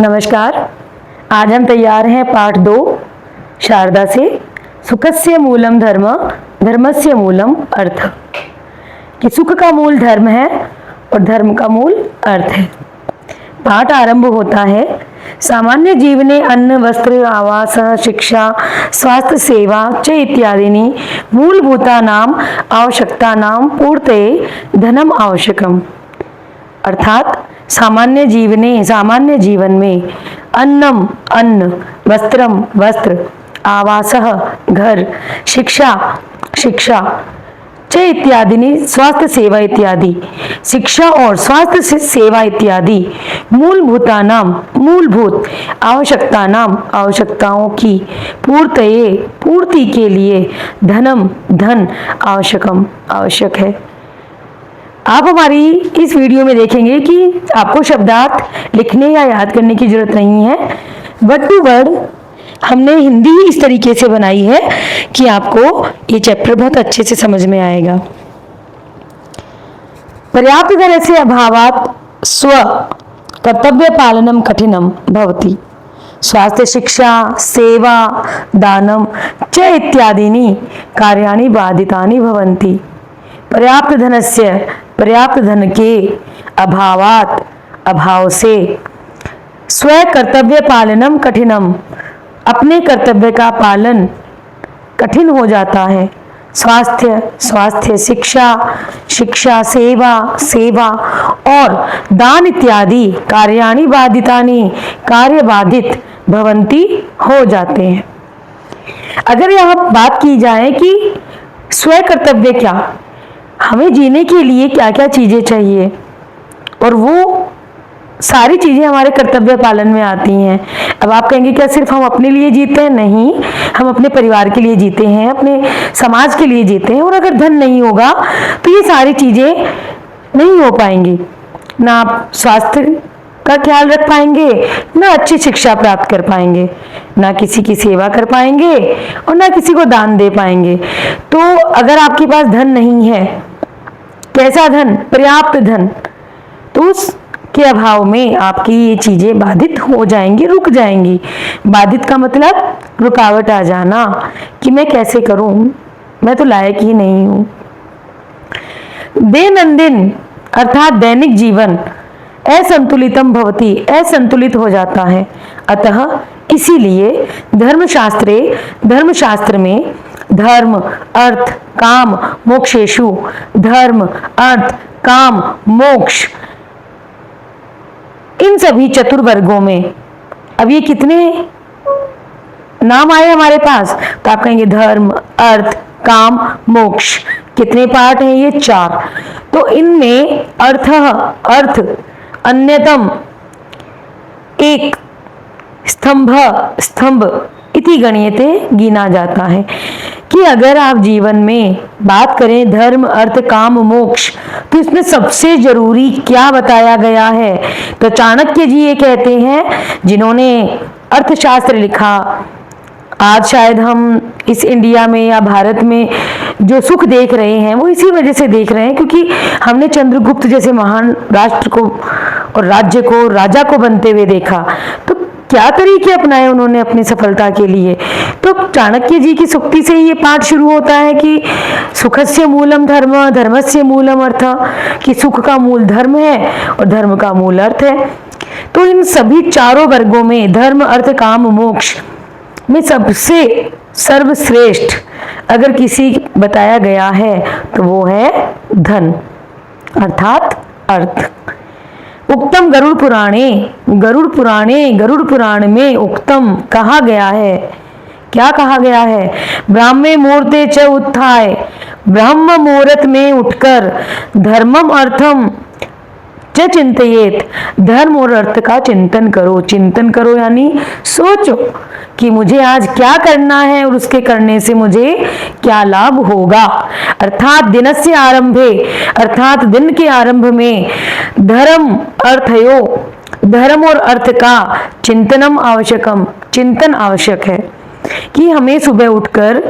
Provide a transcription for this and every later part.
नमस्कार। आज हम तैयार हैं पाठ 2 शारदा से सुखस्य मूलम धर्म धर्मस्य मूलम अर्थ, कि सुख का मूल धर्म है और धर्म का मूल अर्थ है। पाठ आरंभ होता है, सामान्य जीवने अन्न वस्त्र आवास शिक्षा स्वास्थ्य सेवा च इत्यादीनि मूलभूतानां आवश्यकतानां पूर्तये धनम आवश्यकम। अर्थात सामान्य जीवन में अन्नम अन्न, वस्त्रम वस्त्र, आवासः घर, शिक्षा च इत्यादि स्वास्थ्य सेवा इत्यादि, शिक्षा और स्वास्थ्य सेवा इत्यादि मूलभूत आवश्यकताओं की पूर्ति के लिए धन आवश्यक है। आप हमारी इस वीडियो में देखेंगे कि आपको शब्दार्थ लिखने या याद करने की जरूरत नहीं है। वर्ड टू वर्ड हमने हिंदी ही इस तरीके से बनाई है कि आपको ये चैप्टर बहुत अच्छे से समझ में आएगा। पर्याप्त धनस्य अभावात् स्व कर्तव्य पालनम कठिनम भवति। स्वास्थ्य शिक्षा सेवा दानम च इत्यादीनि कार्याणि बाधितानि भवन्ति। पर्याप्त धन के अभाव से स्व कर्तव्य पालनम कठिनम, अपने कर्तव्य का पालन कठिन हो जाता है। स्वास्थ्य शिक्षा सेवा और दान इत्यादि कार्याणि बाधितानि, कार्य बाधित भवन्ति हो जाते हैं। अगर यहाँ बात की जाए कि स्व कर्तव्य क्या, हमें जीने के लिए क्या क्या चीजें चाहिए, और वो सारी चीजें हमारे कर्तव्य पालन में आती हैं। अब आप कहेंगे क्या सिर्फ हम अपने लिए जीते हैं? नहीं, हम अपने परिवार के लिए जीते हैं, अपने समाज के लिए जीते हैं। और अगर धन नहीं होगा तो ये सारी चीजें नहीं हो पाएंगी। ना आप स्वास्थ्य का ख्याल रख पाएंगे, ना अच्छी शिक्षा प्राप्त कर पाएंगे, ना किसी की सेवा कर पाएंगे और ना किसी को दान दे पाएंगे। तो अगर आपके पास धन नहीं है, कैसा धन? पर्याप्त धन, तो उसके अभाव में आपकी ये चीजें बाधित हो जाएंगी, रुक जाएंगी। बाधित का मतलब रुकावट आ जाना कि मैं कैसे करूं, मैं तो लायक ही नहीं हूं। दैनंदिन अर्थात दैनिक जीवन असंतुलितम भवति, असंतुलित हो जाता है। अतः इसीलिए धर्मशास्त्र में धर्म अर्थ काम मोक्षेषु, धर्म अर्थ काम मोक्ष, इन सभी चतुर्वर्गों में, अब ये कितने नाम आए हमारे पास? तो आप कहेंगे धर्म अर्थ काम मोक्ष, कितने पार्ट हैं? ये 4। तो इनमें अर्थ अन्यतम एक स्तंभ इति गणीयते गिना जाता है। कि अगर आप जीवन में बात करें धर्म अर्थ काम मोक्ष, तो इसमें सबसे जरूरी क्या बताया गया है? तो चाणक्य जी ये कहते हैं, जिन्होंने अर्थशास्त्र लिखा, आज शायद हम इस इंडिया में या भारत में जो सुख देख रहे हैं वो इसी वजह से देख रहे हैं क्योंकि हमने चंद्रगुप्त जैसे महान राष्ट्र को और राज्य को, राजा को बनते हुए देखा। तो क्या तरीके अपनाए उन्होंने अपनी सफलता के लिए? तो चाणक्य जी की सूक्ति से ही ये पाठ शुरू होता है कि सुखस्य मूलम धर्म धर्मस्य मूलम अर्थ, कि सुख का मूल धर्म है और धर्म का मूल अर्थ है। तो इन सभी चारों वर्गों में धर्म अर्थ काम मोक्ष में सबसे सर्वश्रेष्ठ अगर किसी बताया गया है तो वो है धन अर्थात अर्थ। उक्तम गरुड़ पुराण में उक्तम कहा गया है। क्या कहा गया है? ब्राह्मे मुहूर्ते च उत्थाय, ब्रह्म मुहूर्त में उठकर धर्मम अर्थम च चिंतयेत, धर्म और अर्थ का चिंतन करो यानी सोचो कि मुझे आज क्या करना है और उसके करने से मुझे क्या लाभ होगा। अर्थात दिनस्य आरंभे, अर्थात दिन के आरंभ में धर्म और अर्थ का चिंतन आवश्यक है। कि हमें सुबह उठकर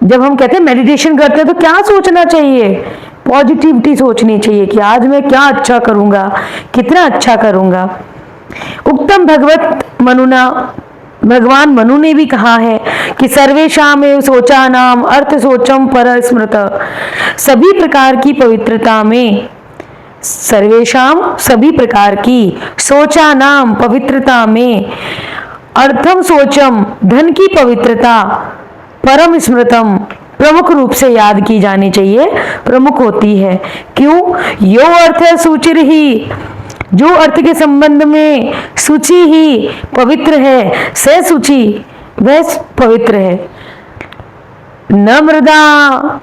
जब हम कहते हैं मेडिटेशन करते हैं तो क्या सोचना चाहिए? पॉजिटिविटी सोचनी चाहिए कि आज मैं क्या अच्छा करूंगा, कितना अच्छा करूंगा। उक्तम भगवत मनुना, भगवान मनु ने भी कहा है कि सर्वेषाम एव शोचानाम अर्थ शोचम पर स्मृत, सभी प्रकार की पवित्रता में, सर्वेषाम सभी प्रकार की, शोचानाम पवित्रता में, अर्थम शोचम धन की पवित्रता, परम स्मृतम प्रमुख रूप से याद की जानी चाहिए, प्रमुख होती है। क्यों? यो अर्थ है सूचिर ही, जो अर्थ के संबंध में सूचि ही पवित्र है, से सूचि वह पवित्र है। न मृदा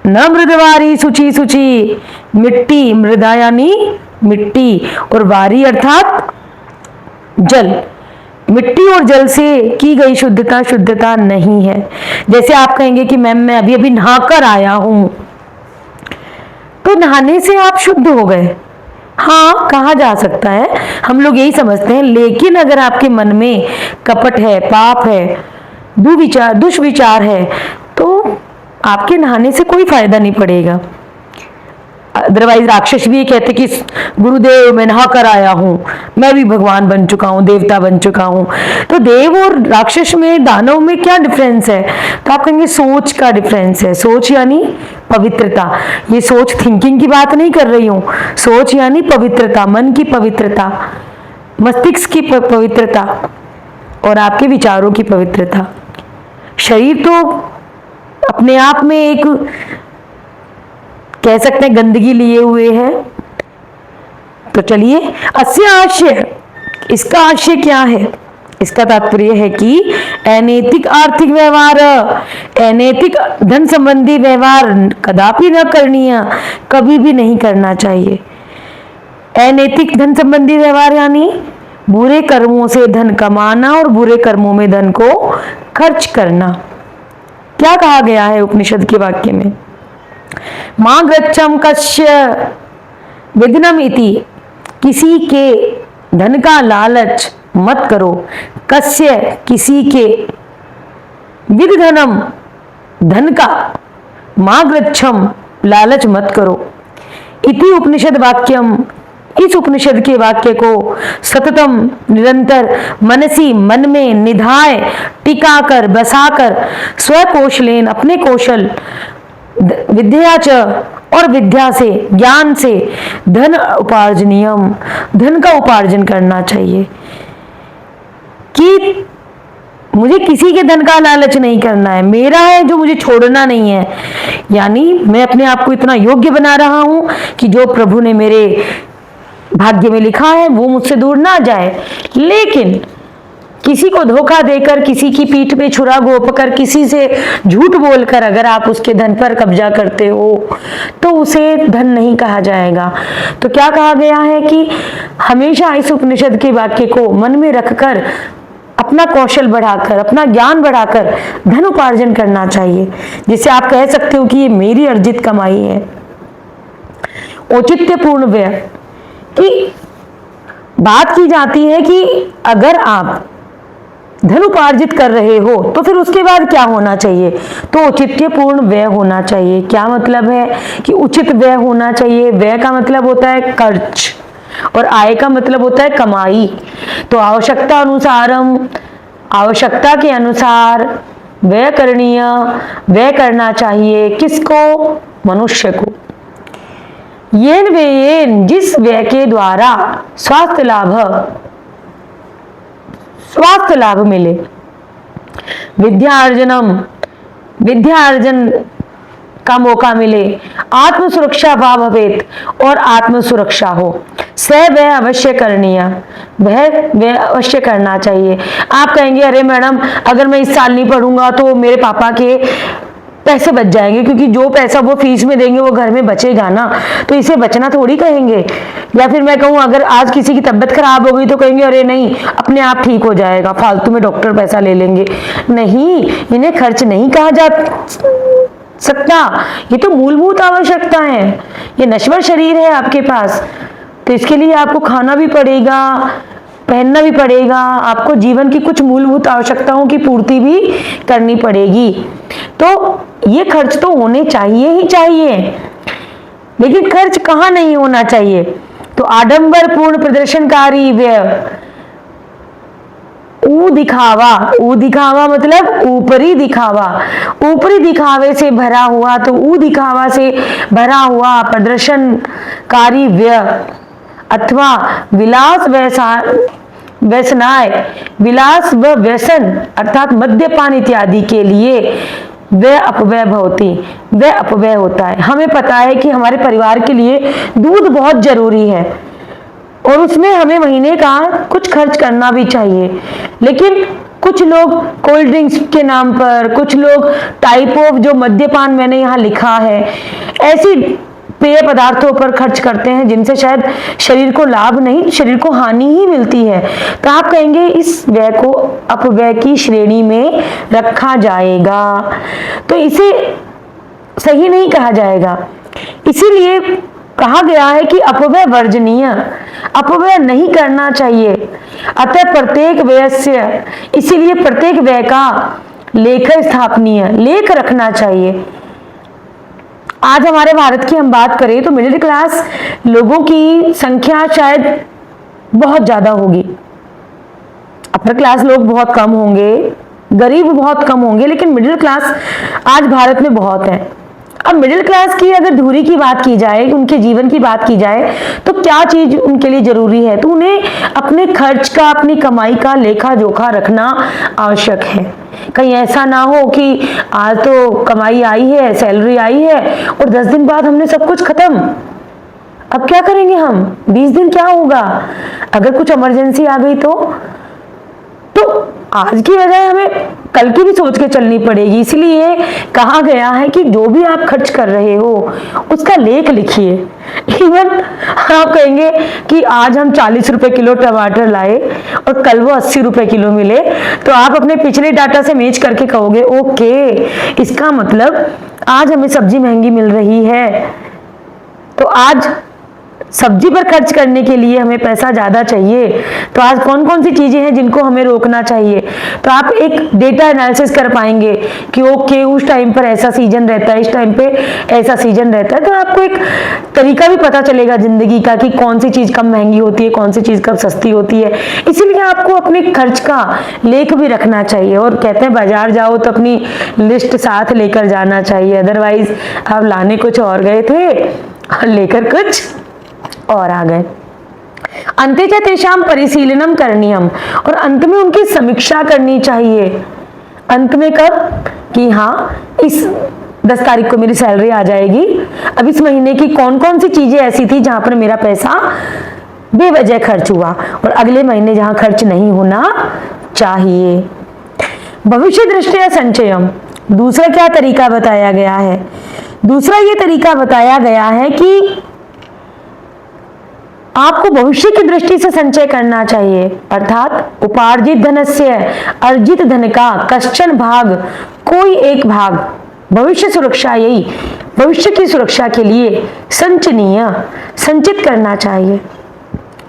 न मृदवारी सूचि सूचि, मिट्टी, मृदा यानी मिट्टी और वारी अर्थात जल, मिट्टी और जल से की गई शुद्धता शुद्धता नहीं है। जैसे आप कहेंगे कि मैम मैं अभी अभी नहाकर आया हूं, तो नहाने से आप शुद्ध हो गए, हाँ कहा जा सकता है, हम लोग यही समझते हैं। लेकिन अगर आपके मन में कपट है, पाप है, दुष्विचार है, तो आपके नहाने से कोई फायदा नहीं पड़ेगा। अदरवाइज राक्षस भी ये कहते कि गुरुदेव मैं नहा कर आया हूं, मैं भी भगवान बन चुका हूं, देवता बन चुका हूं। तो देव और राक्षस में, दानव में क्या डिफरेंस है? तो आप कहेंगे सोच का डिफरेंस है। सोच यानी पवित्रता, ये सोच थिंकिंग की बात नहीं कर रही हूं, सोच यानी पवित्रता, मन की पवित्रता, मस्तिष्क की पवित्रता और आपके विचारों की पवित्रता। शरीर तो अपने आप में एक कह सकते हैं गंदगी लिए हुए है। तो चलिए, अस्य आशय, इसका आशय क्या है? इसका तात्पर्य है कि अनैतिक आर्थिक व्यवहार, अनैतिक धन संबंधी व्यवहार कदापि न करणीय, कभी भी नहीं करना चाहिए। अनैतिक धन संबंधी व्यवहार यानी बुरे कर्मों से धन कमाना और बुरे कर्मों में धन को खर्च करना। क्या कहा गया है उपनिषद के वाक्य में? मां गच्छम कस्य विघ्नम इति, किसी के धन का लालच मत करो, कस्य किसी के, विघ्नम धन का, मां गच्छम लालच मत करो, इति उपनिषद वाक्यम, इस उपनिषद के वाक्य को सततम निरंतर मनसी मन में निधाय टिकाकर बसाकर स्वकौशलेन अपने कौशल विद्या च और विद्या से ज्ञान से धन उपार्जनीयम, धन का उपार्जन करना चाहिए। कि मुझे किसी के धन का लालच नहीं करना है, मेरा है जो मुझे छोड़ना नहीं है। यानी मैं अपने आप को इतना योग्य बना रहा हूं कि जो प्रभु ने मेरे भाग्य में लिखा है वो मुझसे दूर ना जाए। लेकिन किसी को धोखा देकर, किसी की पीठ पे छुरा घोंप कर, किसी से झूठ बोलकर अगर आप उसके धन पर कब्जा करते हो तो उसे धन नहीं कहा जाएगा। तो क्या कहा गया है कि हमेशा इस उपनिषद के वाक्य को मन में रखकर अपना कौशल बढ़ाकर, अपना ज्ञान बढ़ाकर धन उपार्जन करना चाहिए, जिससे आप कह सकते हो कि ये मेरी अर्जित कमाई है। औचित्यपूर्ण व्यय की बात की जाती है कि अगर आप धन उपार्जित कर रहे हो तो फिर उसके बाद क्या होना चाहिए? तो औचित्यपूर्ण व्यय होना चाहिए। क्या मतलब है कि उचित व्यय होना चाहिए? व्यय का मतलब होता है खर्च और आय का मतलब होता है कमाई। तो आवश्यकता अनुसारम, आवश्यकता के अनुसार व्यय करणीय, व्यय करना चाहिए। किसको? मनुष्य को। येन व्ययेन, जिस व्यय के द्वारा स्वास्थ्य लाभ मिले, विद्यार्जनम, विद्यार्जन का मौका मिले, आत्म सुरक्षा भाव भवेत और आत्म सुरक्षा हो, स वह अवश्य करणीय, वह अवश्य करना चाहिए। आप कहेंगे अरे मैडम अगर मैं इस साल नहीं पढ़ूंगा तो मेरे पापा के पैसे बच जाएंगे, क्योंकि जो पैसा वो फीस में देंगे वो घर में बचेगा ना, तो इसे बचना थोड़ी कहेंगे। या फिर मैं कहूँ अगर आज किसी की तबीयत खराब हो गई तो कहेंगे अरे नहीं अपने आप ठीक हो जाएगा, फालतू में डॉक्टर पैसा ले लेंगे। नहीं, इन्हें खर्च नहीं कहा जा सकता। ये तो मूलभूत आवश्यकता है। ये नश्वर शरीर है आपके पास, तो इसके लिए आपको खाना भी पड़ेगा, पहनना भी पड़ेगा, आपको जीवन की कुछ मूलभूत आवश्यकताओं की पूर्ति भी करनी पड़ेगी। तो ये खर्च तो होने चाहिए ही चाहिए, लेकिन खर्च कहाँ नहीं होना चाहिए? तो आडंबर पूर्ण प्रदर्शनकारी व्यय, दिखावा, ऊ दिखावा मतलब ऊपरी दिखावा, ऊपरी दिखावे से भरा हुआ, तो ऊ दिखावा से भरा हुआ प्रदर्शनकारी व्यय अथवा विलास व्यसनाय, विलास व व्यसन अर्थात मद्यपान इत्यादि के लिए वह अपव्यय भवति, वह अपव्यय होता है। हमें पता है कि हमारे परिवार के लिए दूध बहुत जरूरी है और उसमें हमें महीने का कुछ खर्च करना भी चाहिए, लेकिन कुछ लोग कोल्ड ड्रिंक्स के नाम पर, कुछ लोग टाइप ऑफ जो मद्यपान मैंने यहाँ लिखा है, ऐसी पेय पदार्थों पर खर्च करते हैं जिनसे शायद शरीर को लाभ नहीं, शरीर को हानि ही मिलती है। तो आप कहेंगे इस व्यय को अपव्यय की श्रेणी में रखा जाएगा, तो इसे सही नहीं कहा जाएगा। इसीलिए कहा गया है कि अपव्यय वर्जनीय, अपव्यय नहीं करना चाहिए। अतः प्रत्येक व्यय से, इसीलिए प्रत्येक व्यय का लेख स्थापनीय, लेख रखना चाहिए। आज हमारे भारत की हम बात करें तो मिडिल क्लास लोगों की संख्या शायद बहुत ज्यादा होगी, अपर क्लास लोग बहुत कम होंगे, गरीब बहुत कम होंगे, लेकिन मिडिल क्लास आज भारत में बहुत है। अब मिडिल क्लास की अगर धुरी की बात की जाए, उनके जीवन की बात की जाए, तो क्या चीज उनके लिए जरूरी है? तो उन्हें अपने खर्च का, अपनी कमाई का लेखा जोखा रखना आवश्यक है। कहीं ऐसा ना हो कि आज तो कमाई आई है, सैलरी आई है और 10 दिन बाद हमने सब कुछ खत्म, अब क्या करेंगे हम, 20 दिन क्या होगा, अगर कुछ इमरजेंसी आ गई तो आज की बजाय हमें कल की भी सोच के चलनी पड़ेगी। इसलिए कहा गया है कि जो भी आप खर्च कर रहे हो उसका लेख लिखिए। इवन आप कहेंगे कि आज हम 40 रुपए किलो टमाटर लाए और कल वो 80 रुपए किलो मिले, तो आप अपने पिछले डाटा से मैच करके कहोगे ओके, इसका मतलब आज हमें सब्जी महंगी मिल रही है, तो आज सब्जी पर खर्च करने के लिए हमें पैसा ज्यादा चाहिए, तो आज कौन कौन सी चीजें हैं जिनको हमें रोकना चाहिए। तो आप एक डेटा एनालिसिस कर पाएंगे कि ओके उस टाइम पर ऐसा सीजन रहता है, इस टाइम पे ऐसा सीजन रहता है, तो आपको एक तरीका भी पता चलेगा जिंदगी का कि कौन सी चीज कम महंगी होती है, कौन सी चीज कब सस्ती होती है। इसीलिए आपको अपने खर्च का लेख भी रखना चाहिए, और कहते हैं बाजार जाओ तो अपनी लिस्ट साथ लेकर जाना चाहिए, अदरवाइज आप लाने कुछ और गए थे और लेकर कुछ और आ गए। अंते च तेषां परिशीलनम करणीयम, और अंत में उनकी समीक्षा करनी चाहिए। अंत में कब? कि हाँ इस 10 तारीख को मेरी सैलरी आ जाएगी, अब इस महीने की कौन कौन सी चीजें ऐसी थी जहां पर मेरा पैसा बेवजह खर्च हुआ, और अगले महीने जहां खर्च नहीं होना चाहिए। भविष्य दृष्टिया संचयम, दूसरा क्या तरीका बताया गया है? दूसरा ये तरीका बताया गया है कि आपको भविष्य की दृष्टि से संचय करना चाहिए, अर्थात उपार्जित धनस्य, अर्जित धन का कश्चन भाग, कोई एक भाग भविष्य सुरक्षा, यही भविष्य की सुरक्षा के लिए संचनीय, संचित करना चाहिए।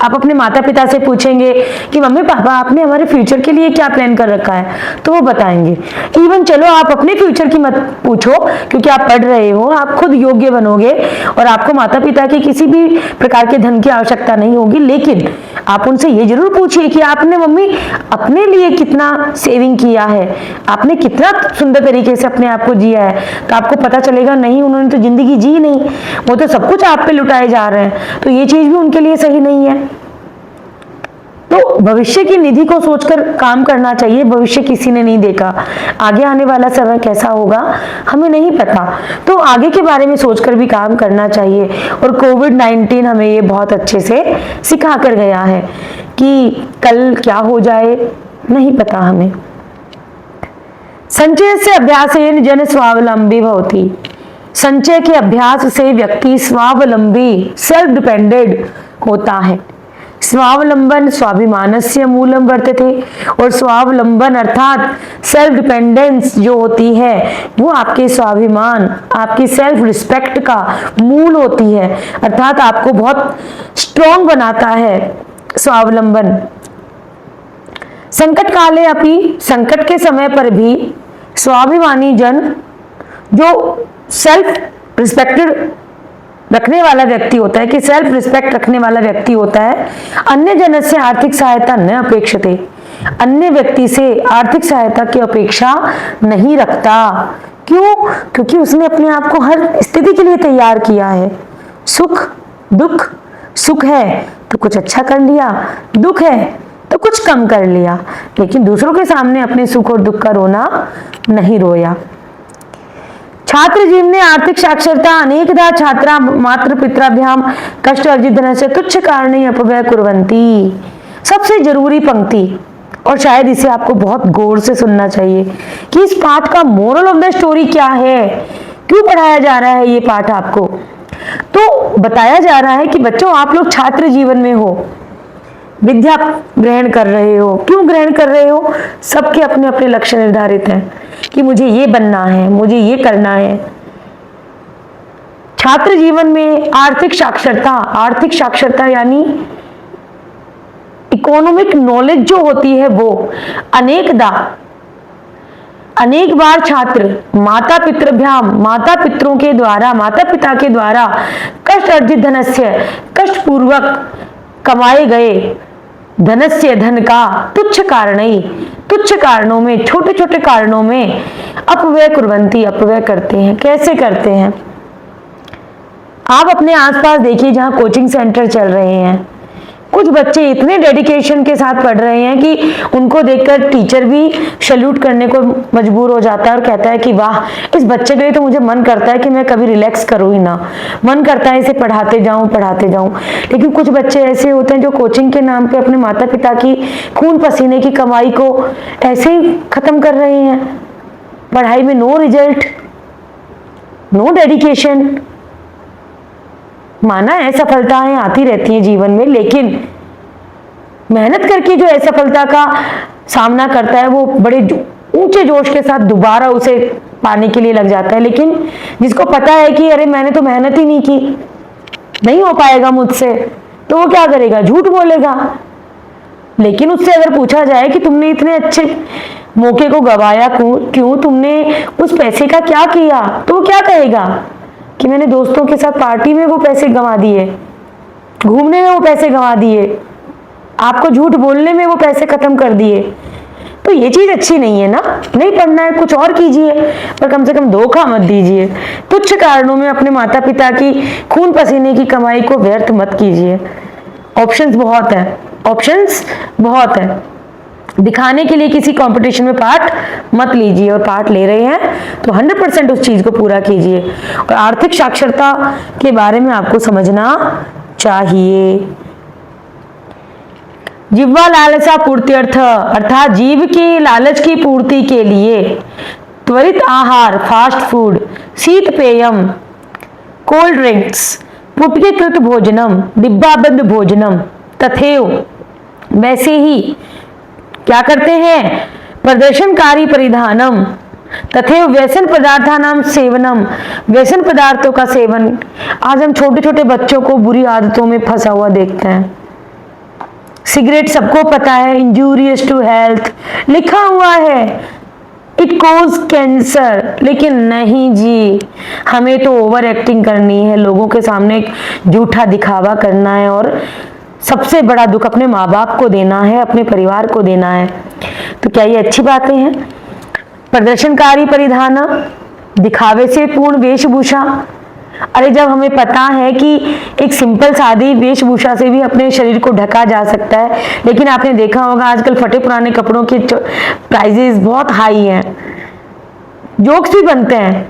आप अपने माता पिता से पूछेंगे कि मम्मी पापा आपने हमारे फ्यूचर के लिए क्या प्लान कर रखा है, तो वो बताएंगे। इवन चलो आप अपने फ्यूचर की मत पूछो, क्योंकि आप पढ़ रहे हो, आप खुद योग्य बनोगे और आपको माता पिता के किसी भी प्रकार के धन की आवश्यकता नहीं होगी, लेकिन आप उनसे ये जरूर पूछिए कि आपने मम्मी अपने लिए कितना सेविंग किया है, आपने कितना सुंदर तरीके से अपने आप को जिया है। तो आपको पता चलेगा नहीं उन्होंने तो जिंदगी जी नहीं, वो तो सब कुछ आप पे लुटाए जा रहे हैं, तो ये चीज भी उनके लिए सही नहीं है। तो भविष्य की निधि को सोचकर काम करना चाहिए। भविष्य किसी ने नहीं देखा, आगे आने वाला समय कैसा होगा हमें नहीं पता, तो आगे के बारे में सोचकर भी काम करना चाहिए। और कोविड-19 हमें ये बहुत अच्छे से सिखा कर गया है कि कल क्या हो जाए नहीं पता हमें। संचय से अभ्यासेन जन स्वावलंबी भवति, संचय के अभ्यास से व्यक्ति स्वावलंबी, सेल्फ डिपेंडेंट होता है। स्वावलंबन स्वाभिमानस्य मूलम वर्तते, और स्वावलंबन अर्थात सेल्फ डिपेंडेंस जो होती है वो आपके स्वाभिमान, आपकी सेल्फ रिस्पेक्ट का मूल होती है, अर्थात आपको बहुत स्ट्रॉन्ग बनाता है स्वावलंबन। संकट काले अपि, संकट के समय पर भी स्वाभिमानी जन, जो सेल्फ रिस्पेक्टेड रखने वाला व्यक्ति होता है, कि सेल्फ रिस्पेक्ट रखने वाला व्यक्ति होता है, अन्य जन से आर्थिक सहायता न अपेक्षते, अन्य व्यक्ति से आर्थिक सहायता की अपेक्षा नहीं रखता। क्यों? क्योंकि उसने अपने आप को हर स्थिति के लिए तैयार किया है। सुख दुख, सुख है तो कुछ अच्छा कर लिया, दुख है तो कुछ कम कर लिया, लेकिन दूसरों के सामने अपने सुख और दुख का रोना नहीं रोया। छात्र जीवन में आर्थिक साक्षरता अनेकदा छात्रा मात्र पित्राभ्याम कष्ट अर्जित धनस्य तुच्छ कारणे अपव्यय कुर्वन्ति। सबसे जरूरी पंक्ति, और शायद इसे आपको बहुत गौर से सुनना चाहिए कि इस पाठ का मोरल ऑफ द स्टोरी क्या है, क्यों पढ़ाया जा रहा है ये पाठ आपको। तो बताया जा रहा है कि बच्चों, आप लोग छात्र जीवन में हो, विद्या ग्रहण कर रहे हो। क्यों ग्रहण कर रहे हो? सबके अपने अपने लक्ष्य निर्धारित हैं कि मुझे ये बनना है, मुझे ये करना है। छात्र जीवन में आर्थिक साक्षरता यानी इकोनॉमिक नॉलेज जो होती है वो अनेक बार छात्र माता पितरों के द्वारा, माता पिता के द्वारा कष्ट अर्जित धनस्य, कष्ट पूर्वक कमाए गए धनस्य, धन का तुच्छ कारणों में, छोटे छोटे कारणों में अपव्यय कुर्वन्ति, अपव्यय करते हैं। कैसे करते हैं? आप अपने आसपास देखिए, जहां कोचिंग सेंटर चल रहे हैं, कुछ बच्चे इतने डेडिकेशन के साथ पढ़ रहे हैं कि उनको देखकर टीचर भी सैल्यूट करने को मजबूर हो जाता है और कहता है कि वाह, इस बच्चे के लिए तो मुझे मन करता है कि मैं कभी रिलैक्स करूँ ही ना, मन करता है इसे पढ़ाते जाऊं। लेकिन कुछ बच्चे ऐसे होते हैं जो कोचिंग के नाम पे अपने माता पिता की खून पसीने की कमाई को ऐसे ही खत्म कर रहे हैं। पढ़ाई में नो रिजल्ट, नो डेडिकेशन। माना असफलताएं आती रहती हैं जीवन में, लेकिन मेहनत करके जो असफलता का सामना करता है वो बड़े ऊंचे जोश के साथ दोबारा उसे पाने के लिए लग जाता है। लेकिन जिसको पता है कि अरे मैंने तो मेहनत ही नहीं की, नहीं हो पाएगा मुझसे, तो वो क्या करेगा? झूठ बोलेगा। लेकिन उससे अगर पूछा जाए कि तुमने इतने अच्छे मौके को गवाया क्यों, तुमने उस पैसे का क्या किया, तो वो क्या कहेगा कि मैंने दोस्तों के साथ पार्टी में वो पैसे गंवा दिए, घूमने में वो पैसे गंवा दिए, आपको झूठ बोलने में वो पैसे खत्म कर दिए। तो ये चीज अच्छी नहीं है ना। नहीं पढ़ना है, कुछ और कीजिए, पर कम से कम धोखा मत दीजिए। तुच्छ कारणों में अपने माता पिता की खून पसीने की कमाई को व्यर्थ मत कीजिए। ऑप्शंस बहुत है। दिखाने के लिए किसी कंपटीशन में पार्ट मत लीजिए, और पार्ट ले रहे हैं तो 100% उस चीज को पूरा कीजिए। और आर्थिक साक्षरता के बारे में आपको समझना चाहिए। जिह्वा लालसा पूर्त्यर्थ, अर्थात जीव के लालच की पूर्ति के लिए त्वरित आहार, फास्ट फूड, शीत पेयम, कोल्ड ड्रिंक्स, पुटकीकृत भोजनम, डिब्बाबंद भोजनम, तथैव वैसे ही क्या करते हैं? प्रदर्शनकारी परिधानम, तथैव व्यसन पदार्थानाम सेवनम, व्यसन पदार्थों का सेवन। आज हम छोटे छोटे बच्चों को बुरी आदतों में फंसा हुआ देखते हैं। सिगरेट सबको पता है, इंजूरियस टू हेल्थ लिखा हुआ है, इट कॉज कैंसर, लेकिन नहीं जी, हमें तो ओवर एक्टिंग करनी है, लोगों के सामने झूठा दिखावा करना है, और सबसे बड़ा दुख अपने माँ बाप को देना है, अपने परिवार को देना है। तो क्या ये अच्छी बातें हैं? प्रदर्शनकारी परिधान, दिखावे से पूर्ण वेशभूषा। अरे जब हमें पता है कि एक सिंपल सादी वेशभूषा से भी अपने शरीर को ढका जा सकता है, लेकिन आपने देखा होगा आजकल फटे पुराने कपड़ों के प्राइजेस बहुत हाई हैं। जोक्स भी बनते हैं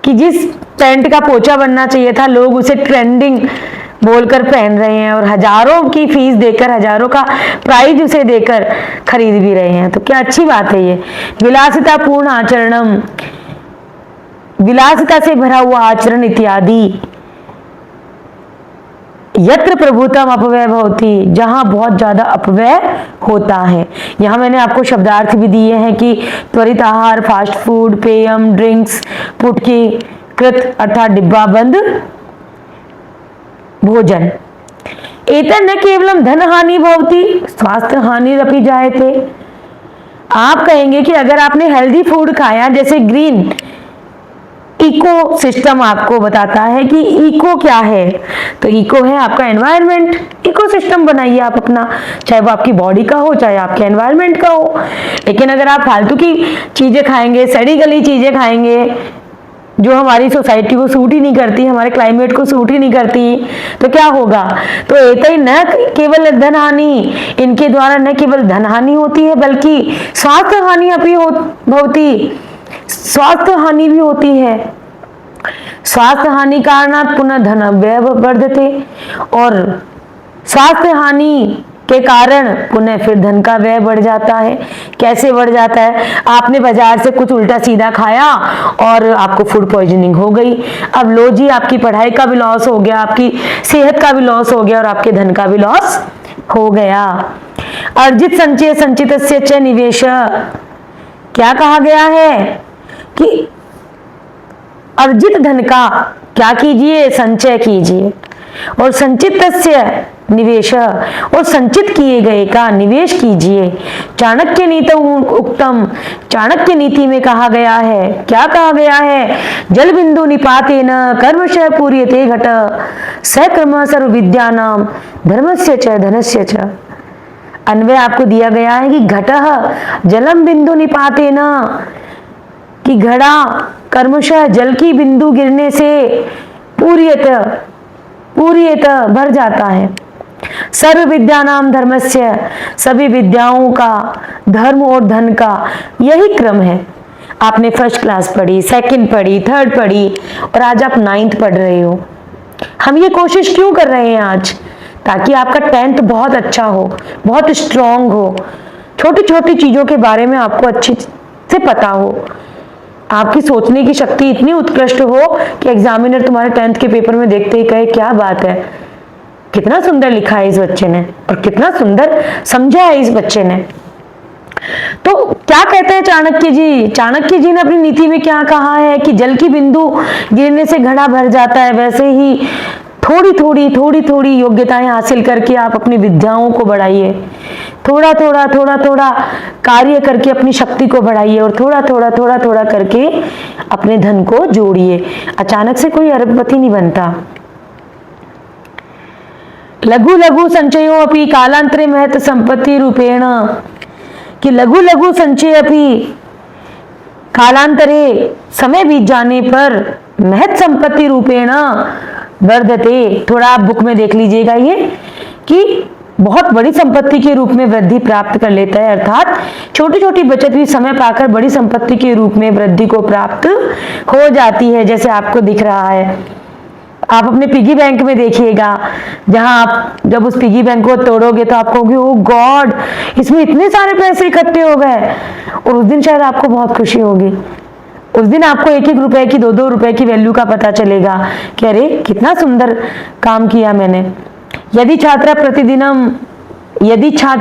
कि जिस पैंट का पोंचा बनना चाहिए था, लोग उसे ट्रेंडिंग बोलकर पहन रहे हैं, और हजारों की फीस देकर, हजारों का प्राइज उसे देकर खरीद भी रहे हैं। तो क्या अच्छी बात है ये? विलासिता पूर्ण आचरणम, विलासिता से भरा हुआ आचरण इत्यादि। यत्र प्रभुतम अपव्यय भवति, जहां बहुत ज्यादा अपव्यय होता है। यहां मैंने आपको शब्दार्थ भी दिए हैं कि त्वरित आहार, फास्ट फूड, पेयम, ड्रिंक्स, पुटकीकृत अर्थात डिब्बा बंद भोजन। एतन न केवलम धन हानि भवति स्वास्थ्य हानि रपि जायते। आप कहेंगे कि अगर आपने हेल्दी फूड खाया, जैसे ग्रीन इको सिस्टम आपको बताता है कि इको क्या है। तो इको है आपका एनवायरनमेंट। इको सिस्टम बनाइए आप अपना, चाहे वो आपकी बॉडी का हो चाहे आपके एनवायरनमेंट का हो। लेकिन अगर आप फालतू की चीजें खाएंगे, सड़ी गली चीजें खाएंगे जो हमारी सोसाइटी को सूट ही नहीं करती, हमारे क्लाइमेट को सूट ही नहीं करती, तो क्या होगा। तो एतई न केवल धन हानि, इनके द्वारा न केवल धन हानि होती है बल्कि स्वास्थ्य हानि अपनी भवती, स्वास्थ्य हानि भी होती है। स्वास्थ्य हानि कारणात् पुनः धन व्यय वर्धते, और स्वास्थ्य हानि के कारण पुनः फिर धन का व्यय बढ़ जाता है। कैसे बढ़ जाता है, आपने बाजार से कुछ उल्टा सीधा खाया और आपको फूड पॉइजनिंग हो गई। अब लो जी, आपकी पढ़ाई का भी लॉस हो गया, आपकी सेहत का भी लॉस हो गया और आपके धन का भी लॉस हो गया। अर्जित संचय संचितस्य च निवेश, क्या कहा गया है कि अर्जित धन का क्या कीजिए, संचय कीजिए, और संचितस्य निवेश, और संचित किए गए का निवेश कीजिए। चाणक्य नीति उक्तम, चाणक्य नीति में कहा गया है, क्या कहा गया है, जल बिंदु निपातेन कर्मशः पूर्यते घट सक्रम सर्व विद्यानाम धर्मस्य च धनस्य च। अन्वय आपको दिया गया है कि घटः जलम बिंदु निपातेन, कि घड़ा कर्मशः जल की बिंदु गिरने से पूर्यत भर जाता है। सर्व विद्या नाम धर्मस्य, सभी विद्याओं का धर्म और धन का यही क्रम है। आपने फर्स्ट क्लास पढ़ी, सेकंड पढ़ी, थर्ड पढ़ी और आज आप 9th पढ़ रहे हो। हम ये कोशिश क्यों कर रहे हैं आज, ताकि आपका 10th बहुत अच्छा हो, बहुत स्ट्रांग हो, छोटी छोटी चीजों के बारे में आपको अच्छी से पता हो, आपकी सोचने की शक्ति इतनी उत्कृष्ट हो कि एग्जामिनर तुम्हारे 10th के पेपर में देखते ही कहे क्या बात है, कितना सुंदर लिखा है इस बच्चे ने और कितना सुंदर समझा है इस बच्चे ने। तो क्या कहते हैं चाणक्य जी, चाणक्य जी ने अपनी नीति में क्या कहा है कि जल की बिंदु गिरने से घड़ा भर जाता है, वैसे ही थोड़ी थोड़ी योग्यताएं हासिल करके आप अपनी विद्याओं को बढ़ाइए, थोड़ा थोड़ा कार्य करके अपनी शक्ति को बढ़ाइए और थोड़ा करके अपने धन को जोड़िए। अचानक से कोई अरबपति नहीं बनता। लघु लघु संचयो अपि कालांतरे महत संपत्ति रूपेण, कि लघु लघु संचय अपि कालांतरे समय बीत जाने पर महत संपत्ति रूपेण वर्धते। थोड़ा आप बुक में देख लीजिएगा ये कि बहुत बड़ी संपत्ति के रूप में वृद्धि प्राप्त कर लेता है, अर्थात छोटी छोटी बचत भी समय पाकर बड़ी संपत्ति के रूप में वृद्धि को प्राप्त हो जाती है। जैसे आपको दिख रहा है, आप अपने पिगी बैंक में देखिएगा, जहां आप जब उस पिगी बैंक को तोड़ोगे तो आप कहोगे ओ गॉड, इसमें इतने सारे पैसे इकट्ठे हो गए, और उस दिन शायद आपको बहुत खुशी होगी। उस दिन आपको 1-1 रुपए की 2-2 रुपए की वैल्यू का पता चलेगा कि अरे कितना सुंदर काम किया मैंने। यदि छात्र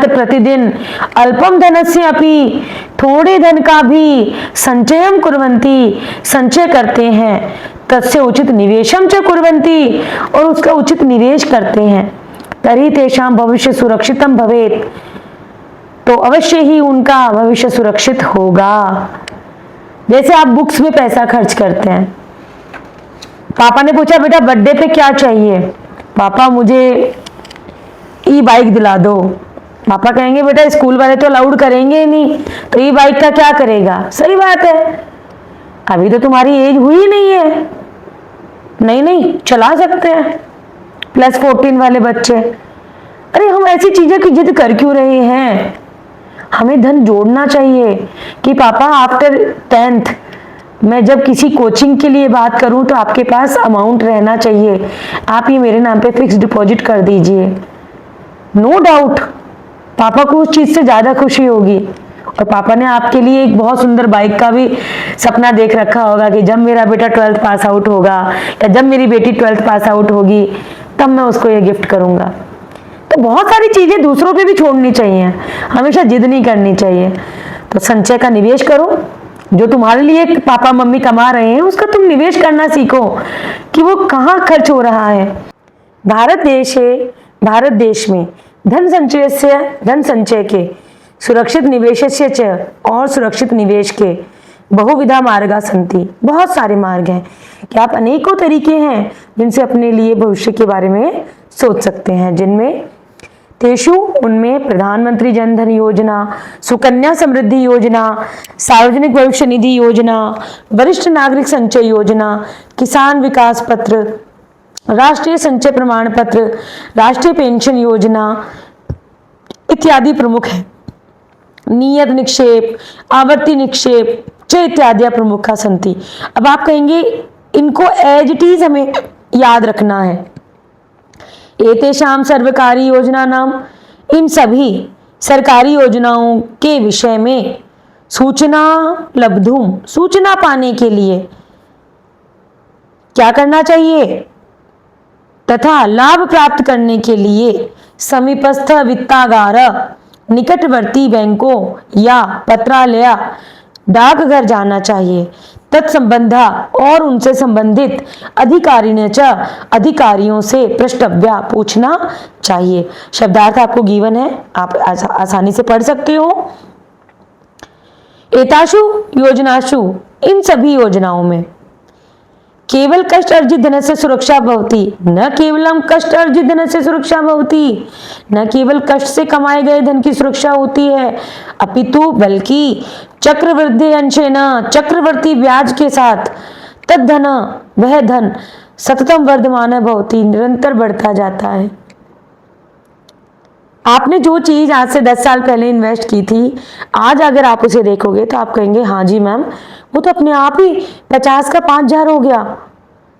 प्रतिदिन अल्पम धनस्य अपि, थोड़े धन का भी संचयम कुर्वन्ति, संचय करते हैं, तस्य उचित निवेशम च कुर्वन्ति, और उसका उचित निवेश करते हैं, तर्हि तेषां भविष्य सुरक्षितम भवेत्, तो अवश्य ही उनका भविष्य सुरक्षित होगा। जैसे आप बुक्स में पैसा खर्च करते हैं, पापा ने पूछा बेटा बर्थडे पे क्या चाहिए, पापा मुझे ई बाइक दिला दो। पापा कहेंगे बेटा स्कूल वाले तो अलाउड करेंगे ही नहीं, तो ई बाइक का क्या करेगा। सही बात है, अभी तो तुम्हारी एज हुई नहीं है, नहीं चला सकते हैं +14 वाले बच्चे। अरे हम ऐसी चीजें की जिद कर क्यों रहे हैं, हमें धन जोड़ना चाहिए कि पापा आफ्टर 10th मैं जब किसी कोचिंग के लिए बात करूं तो आपके पास अमाउंट रहना चाहिए, आप ये मेरे नाम पे फिक्स डिपॉजिट कर दीजिए। नो डाउट पापा को उस चीज से ज्यादा खुशी होगी, और पापा ने आपके लिए एक बहुत सुंदर बाइक का भी सपना देख रखा होगा कि जब मेरा बेटा 12th पास आउट होगा या जब मेरी बेटी 12th पास आउट होगी तब मैं उसको ये गिफ्ट करूंगा। तो बहुत सारी चीजें दूसरों पे भी छोड़नी चाहिए, हमेशा जिद नहीं करनी चाहिए। तो संचय का निवेश करो, जो तुम्हारे लिए पापा मम्मी कमा रहे हैं उसका तुम निवेश करना सीखो कि वो कहाँ खर्च हो रहा है। भारत देश में धन संचय के सुरक्षित निवेश और सुरक्षित निवेश के बहुविधा मार्गा सन्ति, बहुत सारे मार्ग हैं कि आप अनेकों तरीके हैं जिनसे अपने लिए भविष्य के बारे में सोच सकते हैं। जिनमें तेषु उनमें प्रधानमंत्री जन धन योजना, सुकन्या समृद्धि योजना, सार्वजनिक भविष्य निधि योजना, वरिष्ठ नागरिक संचय योजना, किसान विकास पत्र, राष्ट्रीय संचय प्रमाण पत्र, राष्ट्रीय पेंशन योजना इत्यादि प्रमुख है। नियत निक्षेप, आवर्ती निक्षेप च इत्यादि प्रमुखा सन्ति। अब आप कहेंगे इनको एज इट इज हमें याद रखना है। एतेषां सर्वकारी योजना नाम, इन सभी सरकारी योजनाओं के विषय में सूचना लब्धुम, सूचना पाने के लिए क्या करना चाहिए तथा लाभ प्राप्त करने के लिए समीपस्थ वित्तागार, निकटवर्ती बैंकों या पत्रालय, डाकघर जाना चाहिए। तत्संबंधा और उनसे संबंधित अधिकारिणे च, अधिकारियों से प्रश्नव्या, पूछना चाहिए। शब्दार्थ आपको गिवन है, आप आसानी से पढ़ सकते हो। एताशु योजनाशु, इन सभी योजनाओं में केवल कष्ट अर्जित धन से सुरक्षा भवति, न केवलम कष्ट अर्जित धन से सुरक्षा भवति, न केवल कष्ट से कमाए गए धन की सुरक्षा होती है, अपितु बल्कि चक्रवृद्धि अंशेन, चक्रवर्ती ब्याज के साथ, तद्धन, वह धन सततम वर्धमान भवति, निरंतर बढ़ता जाता है। आपने जो चीज आज से 10 साल पहले इन्वेस्ट की थी, आज अगर आप उसे देखोगे तो आप कहेंगे हाँ जी मैम, वो तो अपने आप ही 50 का 5000 हो गया,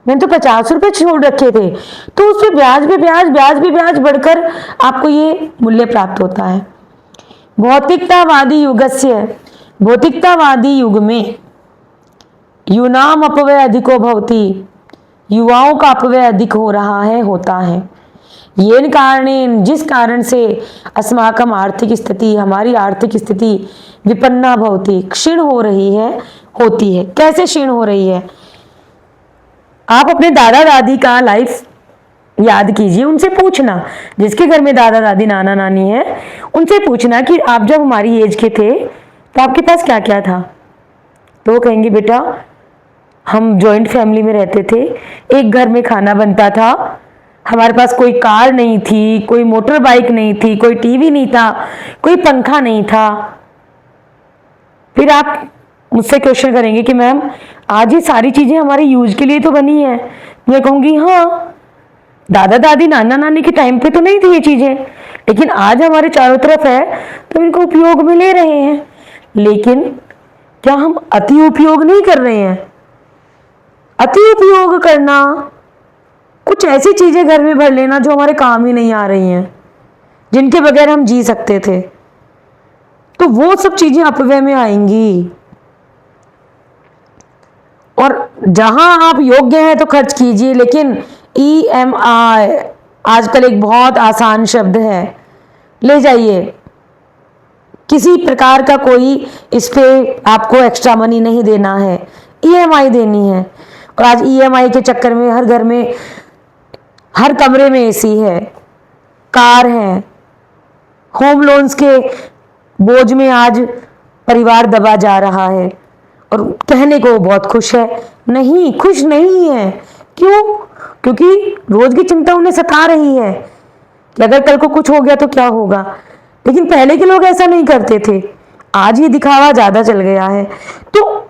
मैंने तो 50 रुपए छोड़ रखे थे। तो उस पर ब्याज पे ब्याज, ब्याज पे ब्याज बढ़कर आपको ये मूल्य प्राप्त होता है। भौतिकतावादी युगस्य, भौतिकतावादी युग में यूनाम अपव्यय अधिको भवति, युवाओं का अपव्यय अधिक हो रहा है, होता है। येन कारणेन, जिस कारण से अस्माकम आर्थिक स्थिति, हमारी आर्थिक स्थिति विपन्ना भवति, क्षीण हो रही है, होती है। कैसे क्षीण हो रही है? आप अपने दादा दादी का लाइफ याद कीजिए, उनसे पूछना, जिसके घर में दादा दादी नाना नानी है, उनसे पूछना कि आप जब हमारी एज के थे तो आपके पास क्या क्या था। तो वो कहेंगे बेटा हम जॉइंट फैमिली में रहते थे, एक घर में खाना बनता था, हमारे पास कोई कार नहीं थी, कोई मोटर बाइक नहीं थी, कोई टीवी नहीं था, कोई पंखा नहीं था। फिर आप मुझसे क्वेश्चन करेंगे कि मैम आज ये सारी चीजें हमारे यूज के लिए तो बनी है। मैं कहूंगी हाँ, दादा दादी नाना नानी के टाइम पे तो नहीं थी ये चीजें, लेकिन आज हमारे चारों तरफ है तो इनको उपयोग में ले रहे हैं। लेकिन क्या हम अति उपयोग नहीं कर रहे हैं? अति उपयोग करना, कुछ ऐसी चीजें घर में भर लेना जो हमारे काम ही नहीं आ रही हैं, जिनके बगैर हम जी सकते थे, तो वो सब चीजें अपव्यय में आएंगी। और जहां आप योग्य हैं तो खर्च कीजिए, लेकिन EMI आजकल एक बहुत आसान शब्द है, ले जाइए। किसी प्रकार का कोई इस पे आपको एक्स्ट्रा मनी नहीं देना है, EMI देनी है। और आज EMI के चक्कर में हर घर में, हर कमरे में AC है, कार है, होम लोन्स के बोझ में आज परिवार दबा जा रहा है। और कहने को बहुत खुश है, नहीं, खुश नहीं है। क्यों? क्योंकि रोज की चिंता उन्हें सता रही है कि अगर कल को कुछ हो गया तो क्या होगा। लेकिन पहले के लोग ऐसा नहीं करते थे, आज ये दिखावा ज्यादा चल गया है। तो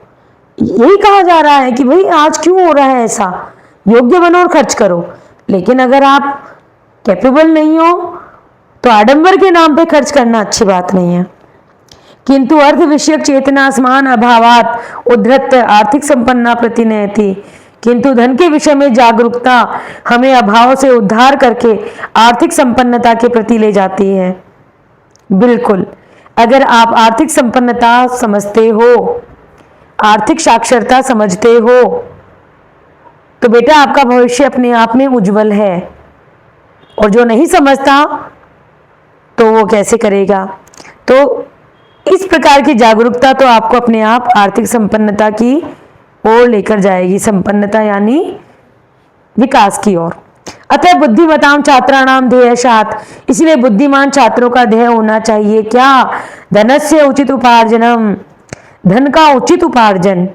यही कहा जा रहा है कि भाई आज क्यों हो रहा है ऐसा, योग्य बनो और खर्च करो। लेकिन अगर आप कैपेबल नहीं हो तो आडंबर के नाम पे खर्च करना अच्छी बात नहीं है। किंतु अर्थ विषयक चेतना समान अभावात उद्धृत आर्थिक संपन्ना प्रतिनयति, किंतु धन के विषय में जागरूकता हमें अभाव से उद्धार करके आर्थिक संपन्नता के प्रति ले जाती है। बिल्कुल, अगर आप आर्थिक संपन्नता समझते हो, आर्थिक साक्षरता समझते हो, तो बेटा आपका भविष्य अपने आप में उज्जवल है। और जो नहीं समझता तो वो कैसे करेगा? तो इस प्रकार की जागरूकता तो आपको अपने आप आर्थिक संपन्नता की ओर लेकर जाएगी, संपन्नता यानी विकास की ओर। अतः बुद्धिमताम छात्राणाम ध्येयशात्, इसलिए बुद्धिमान छात्रों का ध्येय होना चाहिए क्या? धनस्य उचित उपार्जनम, धन का उचित उपार्जन,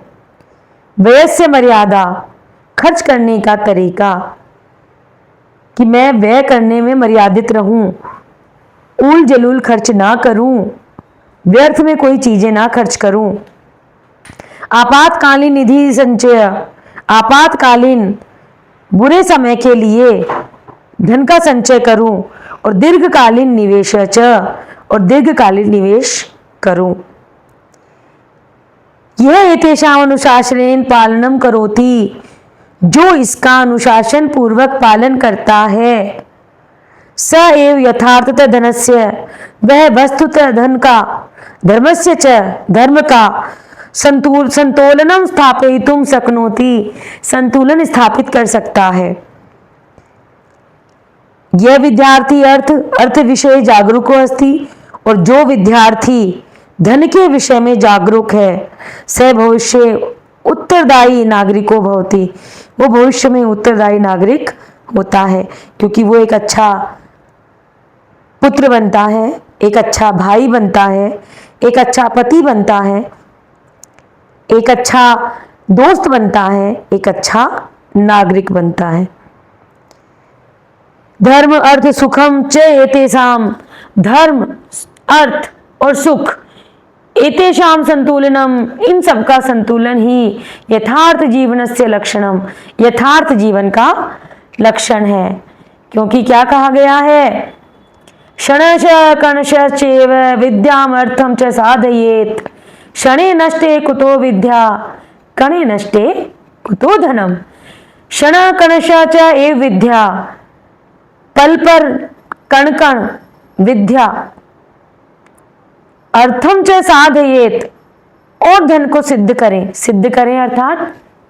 व्यय मर्यादा, खर्च करने का तरीका कि मैं व्यय करने में मर्यादित रहूं, उल जलूल खर्च ना करूं, व्यर्थ में कोई चीजें ना खर्च करूं। आपातकालीन निधि संचय, आपातकालीन बुरे समय के लिए धन का संचय करूं, और दीर्घकालीन निवेश और दीर्घकालीन निवेश करूं। यह एतेषाम् अनुशासनेन पालनम करोति, जो इसका अनुशासन पूर्वक पालन करता है, स एव यथार्थतः धनस्य, वह वस्तुतः धन का, धर्मस्य च, धर्म का संतोलनम स्थापयितुम शक्नोति, संतुलन स्थापित कर सकता है। यह विद्यार्थी अर्थ विषय जागरूको अस्ति, और जो विद्यार्थी धन के विषय में जागरूक है, स भविष्य उत्तरदायी नागरिको भवति, वो भविष्य में उत्तरदायी नागरिक होता है, क्योंकि वो एक अच्छा पुत्र बनता है, एक अच्छा भाई बनता है, एक अच्छा पति बनता है, एक अच्छा दोस्त बनता है, एक अच्छा नागरिक बनता है। धर्म अर्थ सुखम च एतेषाम, धर्म अर्थ और सुख, एतेषाम संतुलनम, इन सब का संतुलन ही यथार्थ जीवनस्य लक्षणम, यथार्थ जीवन का लक्षण है। क्योंकि क्या कहा गया है, क्षणश कणशश्चैव विद्याम अर्थम च साधयेत्, क्षणे नष्टे कुतो विद्या, कणे नष्टे कुतो धनम। क्षण कणश च एव विद्या, पल पर कण कण विद्या, अर्थम च साधयेत, और धन को सिद्ध करें, सिद्ध करें अर्थात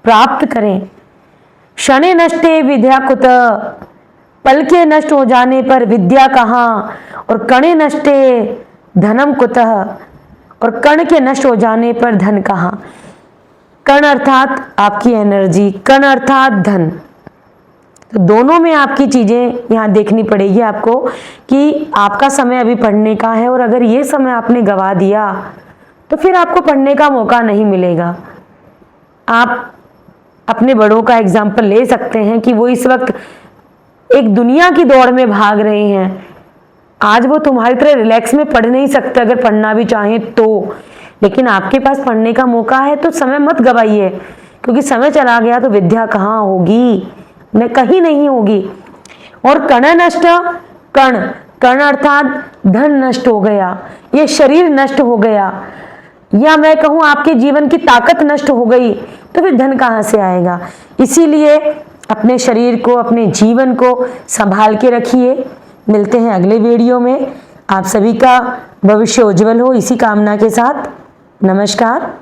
प्राप्त करें। क्षणे नष्टे विद्या कुत, पल के नष्ट हो जाने पर विद्या कहाँ, और कणे नष्टे धनम कुतः, और कण के नष्ट हो जाने पर धन कहाँ। कण अर्थात आपकी एनर्जी, कण अर्थात धन, तो दोनों में आपकी चीजें यहाँ देखनी पड़ेगी आपको कि आपका समय अभी पढ़ने का है, और अगर ये समय आपने गवा दिया तो फिर आपको पढ़ने का मौका नहीं मिलेगा। आप अपने बड़ों का एग्जाम्पल ले सकते हैं कि वो इस वक्त एक दुनिया की दौड़ में भाग रहे हैं। आज वो तुम्हारी तरह रिलैक्स में पढ़ नहीं सकते, अगर पढ़ना भी चाहें तो, लेकिन आपके पास पढ़ने का मौका है, तो समय मत गवाइए, क्योंकि समय चला गया तो विद्या कहाँ होगी, न कहीं नहीं होगी। और कण नष्ट, कण, कण अर्थात धन नष्ट हो गया, ये शरीर नष्ट हो गया, या मैं कहूँ आपके जीवन की ताकत नष्ट हो गई, तो फिर धन कहाँ से आएगा। इसीलिए अपने शरीर को, अपने जीवन को संभाल के रखिए। मिलते हैं अगले वीडियो में। आप सभी का भविष्य उज्जवल हो, इसी कामना के साथ नमस्कार।